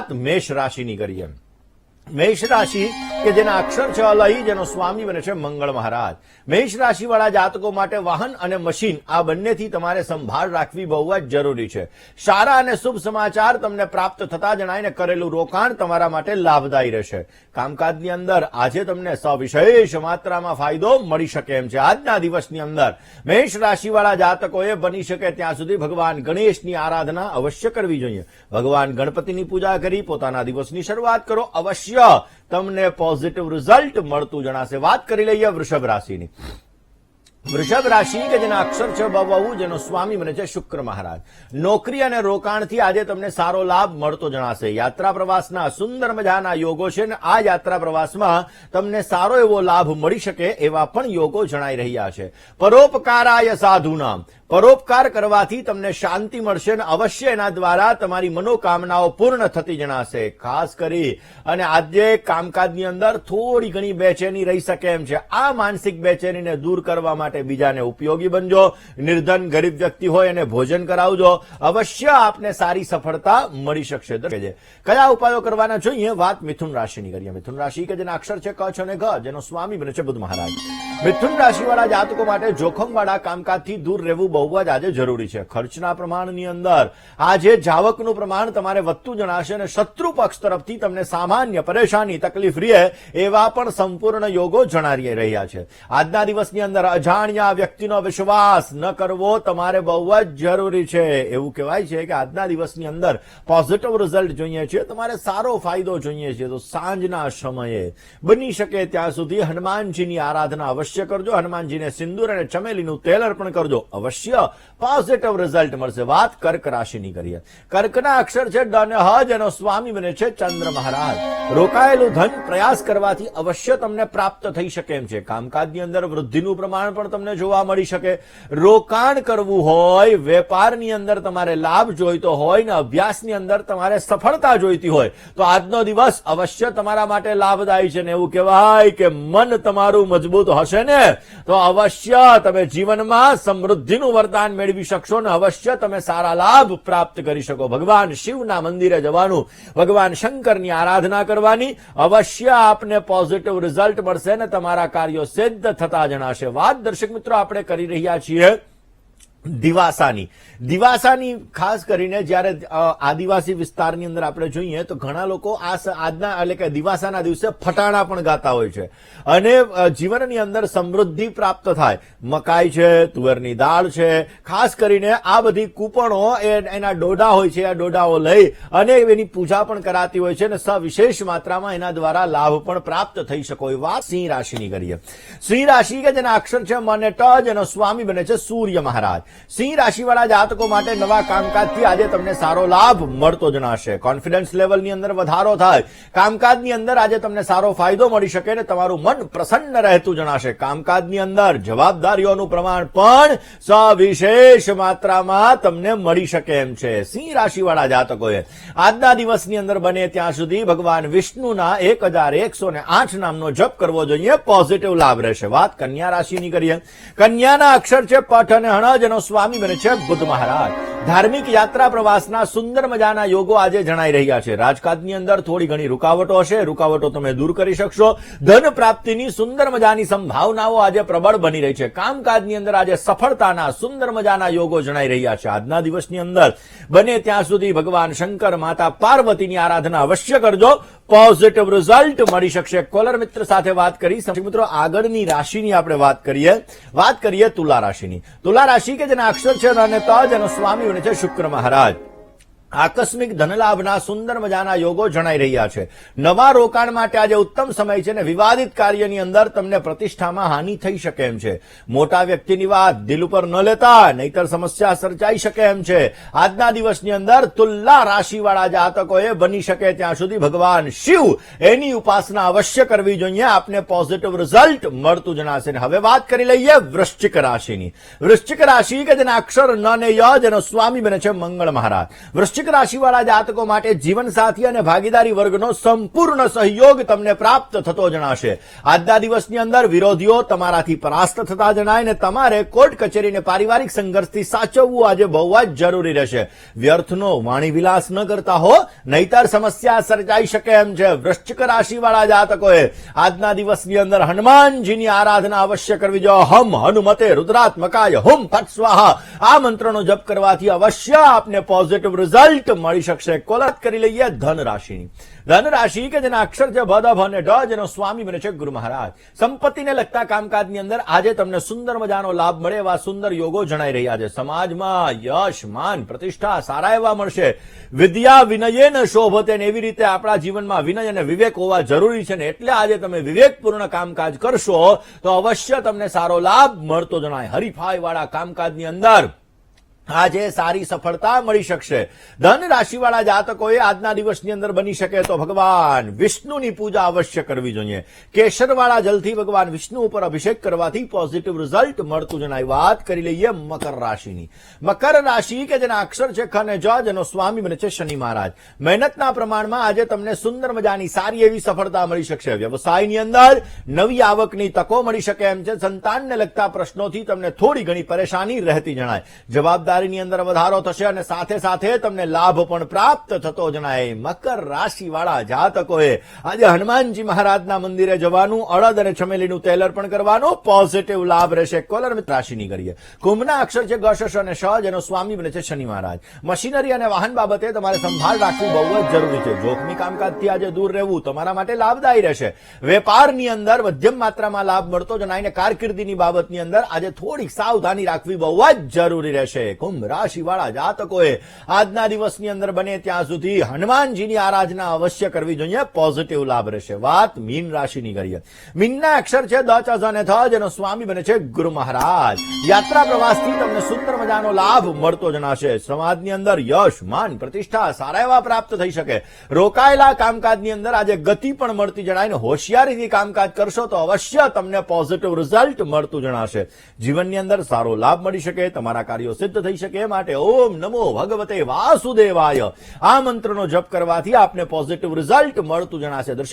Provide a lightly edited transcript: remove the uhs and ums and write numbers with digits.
વાત મેષ રાશિની કરીએ. મેષ રાશિ કે જેના અક્ષર છે અલહી, જેનો સ્વામી બને છે મંગળ મહારાજ. મેષ રાશિવાળા જાતકો માટે વાહન અને મશીન આ બંનેથી તમારે સંભાળ રાખવી બહુ જ જરૂરી છે. સારા અને શુભ સમાચાર તમને પ્રાપ્ત થતા જણાયને કરેલું રોકાણ તમારા માટે લાભદાયી રહેશે. કામકાજની અંદર આજે તમને સવિશેષ માત્રામાં ફાયદો મળી શકે એમ છે. આજના દિવસની અંદર મેષ રાશિવાળા જાતકોએ બની શકે ત્યાં સુધી ભગવાન ગણેશની આરાધના અવશ્ય કરવી જોઈએ. ભગવાન ગણપતિની પૂજા કરી પોતાના દિવસની શરૂઆત કરો. અવશ્ય તમને પોઝિટિવ રિઝલ્ટ મળતું જણાશે. વાત કરી લઈએ વૃષભ રાશિની. વૃષભ રાશિ કે જેના અક્ષર છે બહુ, જેનો સ્વામી બને છે શુક્ર મહારાજ. નોકરી અને રોકાણથી આજે તમને સારો લાભ મળતો જણાશે. યાત્રા પ્રવાસના સુંદર મજાના યોગો છે અને આ યાત્રા પ્રવાસમાં તમને સારો એવો લાભ મળી શકે એવા પણ યોગો જણાઈ રહ્યા છે. પરોપકારાય સાધુનામ, પરોપકાર કરવાથી તમને શાંતિ મળશે અને અવશ્ય એના દ્વારા તમારી મનોકામનાઓ પૂર્ણ થતી જણાશે. ખાસ કરી અને આજે કામકાજની અંદર થોડી ઘણી બેચેની રહી શકે એમ છે. આ માનસિક બેચેનીને દૂર કરવા માટે બીજાને ઉપયોગી બનજો. નિર્ધન ગરીબ વ્યક્તિ હોય એને ભોજન કરાવજો. અવશ્ય આપને સારી સફળતા મળી શકશે. કયા ઉપાયો કરવાના જોઈએ? વાત મિથુન રાશિની કરીએ. મિથુન રાશિ કે જેના અક્ષર છે ક અને ઘ, જેનો સ્વામી બને છે બુધ મહારાજ. મિથુન રાશિવાળા જાતકો માટે જોખમવાળા કામકાજથી દૂર રહેવું બહુ જ આજે જરૂરી છે. ખર્ચના પ્રમાણની અંદર આજે જાવકનું પ્રમાણ તમારે વધતું જણાશે અને શત્રુ પક્ષ તરફથી તમને સામાન્ય પરેશાની તકલીફ રહે એવા પણ સંપૂર્ણ યોગો જણાવી રહ્યા છે. આજના દિવસની અંદર અજાણ્યા વ્યક્તિનો વિશ્વાસ ન કરવો તમારે બહુ જ જરૂરી છે. એવું કહેવાય છે કે આજના દિવસની અંદર પોઝિટિવ રિઝલ્ટ જોઈએ છે, તમારે સારો ફાયદો જોઈએ છે, તો સાંજના સમયે બની શકે ત્યાં સુધી હનુમાનજીની આરાધના અવશ્ય કરજો. હનુમાનજીને સિંદૂર અને ચમેલીનું તેલ અર્પણ કરજો. અવશ્ય પોઝિટિવ રિઝલ્ટ મળશે. વાત કર્ક રાશિની કરીએ. કર્કના અક્ષર છે ડ અને હ, જેનો સ્વામી બને છે ચંદ્ર મહારાજ. રોકાયેલું ધન પ્રયાસ કરવાથી અવશ્ય તમને પ્રાપ્ત થઈ શકે એમ છે. કામકાજની અંદર વૃદ્ધિનું પ્રમાણ પણ તમને જોવા મળી શકે. રોકાણ કરવું હોય, વેપારની અંદર તમારે લાભ જોઈતો હોય ને અભ્યાસની અંદર તમારે સફળતા જોઈતી હોય તો આજનો દિવસ અવશ્ય તમારા માટે લાભદાયી છે. ને એવું કહેવાય કે મન તમારું મજબૂત હશે ને તો અવશ્ય તમે જીવનમાં સમૃદ્ધિનું વરદાન મેળવી શકશો ને અવશ્ય તમે સારા લાભ પ્રાપ્ત કરી શકો. ભગવાન શિવના મંદિરે જવાનું, ભગવાન શંકરની આરાધના કરવાની, અવશ્ય આપને પોઝિટિવ રિઝલ્ટ મળશે ને તમારા કાર્યો સિદ્ધ થતા જણાશે. વાત દર્શક મિત્રો આપણે કરી રહ્યા છીએ દિવાસાની. દિવાસાની ખાસ કરીને જ્યારે આદિવાસી વિસ્તારની અંદર આપણે જોઈએ તો ઘણા લોકો આજના એટલે કે દિવાસાના દિવસે ફટાણા પણ ગાતા હોય છે અને જીવનની અંદર સમૃદ્ધિ પ્રાપ્ત થાય. મકાઈ છે, તુવેરની દાળ છે, ખાસ કરીને આ બધી કૂપણો એના ડોડા હોય છે. આ ડોડાઓ લઈ અને એની પૂજા પણ કરાતી હોય છે અને સવિશેષ માત્રામાં એના દ્વારા લાભ પણ પ્રાપ્ત થઈ શકે. વાત સિંહ રાશિની કરીએ. સિંહ રાશિ કે જેના અક્ષર છે મ અને ટ, જેનો સ્વામી બને છે સૂર્ય મહારાજ. સિંહ રાશિવાળા જાતકો માટે નવા કામકાજથી આજે તમને સારો લાભ મળતો જણાશે. કોન્ફિડન્સ લેવલની અંદર વધારો થાય. કામકાજની અંદર આજે તમને સારો ફાયદો મળી શકે ને તમારું મન પ્રસન્ન રહેતું જણાશે. કામકાજની અંદર જવાબદારીઓનું પ્રમાણ પણ સવિશેષ માત્રામાં તમને મળી શકે એમ છે. સિંહ રાશિવાળા જાતકોએ આજના દિવસની અંદર બને ત્યાં સુધી ભગવાન વિષ્ણુના 1108 નામનો જપ કરવો જોઈએ. પોઝિટિવ લાભ રહેશે. વાત કન્યા રાશિની કરીએ. કન્યાના અક્ષર છે પઠ અને હણ, જેનો સ્વામી બને છે બુધ મહારાજ. ધાર્મિક યાત્રા પ્રવાસના સુંદર મજાના યોગો આજે જણાઈ રહ્યા છે. રાજકાજની અંદર થોડી ઘણી રૂકાવટો હશે, રૂકાવટો તમે દૂર કરી શકશો. ધન પ્રાપ્તિની સુંદર મજાની સંભાવનાઓ આજે પ્રબળ બની રહી છે. કામકાજની અંદર આજે સફળતાના સુંદર મજાના યોગો જણાઈ રહ્યા છે. આજના દિવસની અંદર બને ત્યાં સુધી ભગવાન શંકર, માતા પાર્વતીની આરાધના અવશ્ય કરજો. પોઝિટિવ રિઝલ્ટ મળી શકશે. કોલર મિત્ર સાથે વાત કરી. મિત્રો આગળની રાશિની આપણે વાત કરીએ તુલા રાશિની. તુલા રાશિ કે જેના અક્ષર છે અને ત, જેનો સ્વામી બને છે શુક્ર મહારાજ. આકસ્મિક ધનલાભના સુંદર મજાના યોગો જણાઈ રહ્યા છે. નવા રોકાણ માટે આજે ઉત્તમ સમય છે અને વિવાદિત કાર્યની અંદર તમને પ્રતિષ્ઠામાં હાનિ થઈ શકે એમ છે. મોટા વ્યક્તિની વાત દિલ ઉપર ન લેતા, નહીતર સમસ્યા સર્જાઈ શકે એમ છે. આજના દિવસની અંદર તુલા રાશિવાળા જાતકોએ બની શકે ત્યાં સુધી ભગવાન શિવ એની ઉપાસના અવશ્ય કરવી જોઈએ. આપને પોઝિટિવ રિઝલ્ટ મળતું જણાશે. હવે વાત કરી લઈએ વૃશ્ચિક રાશિની. વૃશ્ચિક રાશિ કે જેના અક્ષર ન ને ય, જેનો સ્વામી બને છે મંગળ મહારાજ. વૃશ્ચિક રાશિવાળા જાતકો માટે જીવનસાથી અને ભાગીદારી વર્ગનો સંપૂર્ણ સહયોગ તમને પ્રાપ્ત થતો જણાશે. આજના દિવસની અંદર વિરોધીઓ તમારાથી પરાસ્ત થતા જણાય ને તમારે કોર્ટ કચેરી અને પારિવારિક સંઘર્ષથી સાચવવું આજે બહુ જ જરૂરી રહેશે. વ્યર્થનો વાણી વિલાસ ન કરતા હો, નહીતર સમસ્યા સર્જાઈ શકે એમ છે. વૃશ્ચિક રાશિવાળા જાતકોએ આજના દિવસની અંદર હનુમાનજીની આરાધના અવશ્ય કરવી જોઈએ. હમ હનુમતે રુદ્રાત્મકાય હુમ ફટ સ્વાહા આ મંત્રનો જપ કરવાથી અવશ્ય આપને પોઝિટિવ રિઝલ્ટ મળી શકશે. કોલત કરી લઈએ ધન રાશિની. ધન રાશિ કે જેના અક્ષર છે ભ, ભ અને ડ, જેનો સ્વામી બને છે ગુરુ મહારાજ. સંપત્તિને લગતા કામકાજની અંદર આજે તમને સુંદર મજાનો લાભ મળે એવા સુંદર યોગો જણાઈ રહ્યા છે. સમાજમાં યશ, માન, પ્રતિષ્ઠા સારા એવા મળશે. વિદ્યા વિનયેન શોભતે, એવી રીતે આપણા જીવનમાં વિનય અને વિવેક હોવા જરૂરી છે ને એટલે આજે તમે વિવેકપૂર્ણ કામકાજ કરશો તો અવશ્ય તમને સારો લાભ મળતો જણાય. હરીફાઈ વાળા કામકાજની અંદર આજે સારી સફળતા મળી શકશે. ધન રાશિવાળા જાતકોએ આજના દિવસની અંદર બની શકે તો ભગવાન વિષ્ણુની પૂજા અવશ્ય કરવી જોઈએ. કેસરવાળા જલથી ભગવાન વિષ્ણુ ઉપર અભિષેક કરવાથી પોઝિટિવ રિઝલ્ટ મળતું જણાય. વાત કરી લઈએ મકર રાશિની. મકર રાશિ કે જેના અક્ષર છે ખ અને જ, જેનો સ્વામી બને છે શનિ મહારાજ. મહેનતના પ્રમાણમાં આજે તમને સુંદર મજાની સારી એવી સફળતા મળી શકશે. વ્યવસાયની અંદર નવી આવકની તકો મળી શકે એમ છે. સંતાનને લગતા પ્રશ્નોથી તમને થોડી ઘણી પરેશાની રહેતી જણાય. જવાબદારી ની અંદર વધારો થશે અને સાથે સાથે તમને લાભ પણ પ્રાપ્ત થતો જણાય. મકર રાશિવાળા જાતકોએ આજે હનુમાનજી મહારાજના મંદિરે જવાનું, અડદ અને ચમેલીનું તેલ અર્પણ કરવાનું, પોઝિટિવ લાભ રહેશે. કોલર રાશિની કરીએ. કુંભના અક્ષર છે ગ, શ અને શ, જેનો સ્વામી બને છે શનિ મહારાજ. મશીનરી અને વાહન બાબતે તમારે સંભાળ રાખવી બહુ જ જરૂરી છે. જોખમી કામકાજથી આજે દૂર રહેવું તમારા માટે લાભદાયી રહેશે. વેપારની અંદર મધ્યમ માત્રામાં લાભ મળતો જણાય ને કારકિર્દીની બાબતની અંદર આજે થોડીક સાવધાની રાખવી બહુ જ જરૂરી રહેશે. કુંભ રાશિવાળા જાતકોએ આજના દિવસની અંદર બને ત્યાં સુધી હનુમાનજીની આરાધના અવશ્ય કરવી જોઈએ. પોઝિટિવ લાભ રહેશે. વાત મીન રાશિની કરીએ. મીનના અક્ષર છે દ, ચ અને થ, જેનો સ્વામી બને છે ગુરુ મહારાજ. યાત્રા પ્રવાસથી તમને સુંદર મજાનો લાભ મળતો જણાશે. સમાજની અંદર યશ, માન, પ્રતિષ્ઠા સારા એવા પ્રાપ્ત થઈ શકે. રોકાયેલા કામકાજની અંદર આજે ગતિ પણ મળતી જણાય ને હોશિયારીથી કામકાજ કરશો તો અવશ્ય તમને પોઝિટિવ રિઝલ્ટ મળતું જણાશે. જીવનની અંદર સારો લાભ મળી શકે, તમારા કાર્યો સિદ્ધ થઈ શકે માટે ઓમ નમો ભગવતે વાસુદેવાય આ મંત્રનો જપ કરવાથી આપને પોઝિટિવ રિઝલ્ટ મળતું જણાશે. દર્શક